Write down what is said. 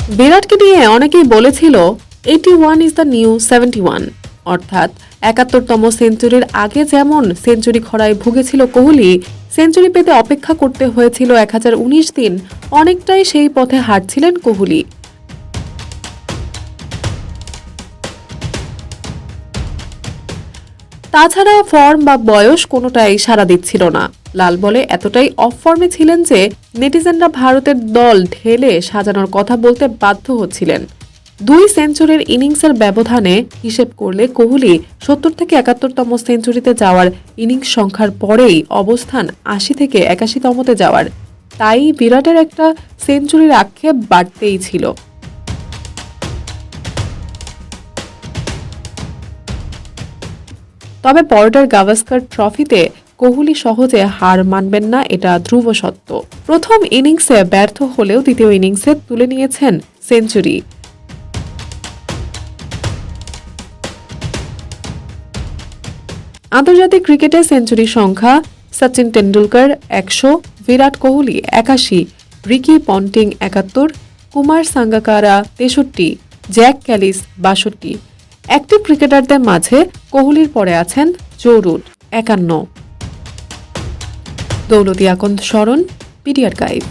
বিরাটকে নিয়ে অনেকেই বলেছিল 81 ইজ দ্য নিউ 71, অর্থাৎ 71তম সেঞ্চুরির আগে যেমন সেঞ্চুরি খরায় ভুগেছিল কোহলি, সেঞ্চুরি পেতে অপেক্ষা করতে হয়েছিল 1019 দিন, অনেকটাই সেই পথে হাঁটছিলেন কোহলি। তাছাড়া ফর্ম বা বয়স কোনোটাই সাড়া দিচ্ছিল না। লাল বলে এতটাই অফ ফর্মে ছিলেন যে নেটিজেনরা ভারতের দল ঢেলে সাজানোর কথা বলতে বাধ্য হচ্ছিলেন। 2 সেঞ্চুরির ইনিংসের ব্যবধানে হিসেব করলে কোহলি 70 থেকে 71তম সেঞ্চুরিতে যাওয়ার ইনিংস সংখ্যার পরেই অবস্থান 80 থেকে 81তমতে যাওয়ার। তাই বিরাটের একটা সেঞ্চুরির আক্ষেপ বাড়তেই ছিল। তবে বর্ডার গাভাস্কার ট্রফিতে কোহলি সহজে হার মানবেন না, এটা ধ্রুব সত্য। প্রথম ইনিংসে ব্যর্থ হলেও দ্বিতীয় ইনিংসে তুলে নিয়েছেন সেঞ্চুরি। আন্তর্জাতিক ক্রিকেটে সেঞ্চুরি সংখ্যা: Sachin Tendulkar 100, Virat Kohli 81, Ricky Ponting 71, Kumar Sangakkara 63, Jacques Kallis 62। Active ক্রিকেটারদের মাঝে কোহলির পরে আছেন জো রুট 51। দৌলতী আকন্দ স্মরণ, পিডিআর গাইভ।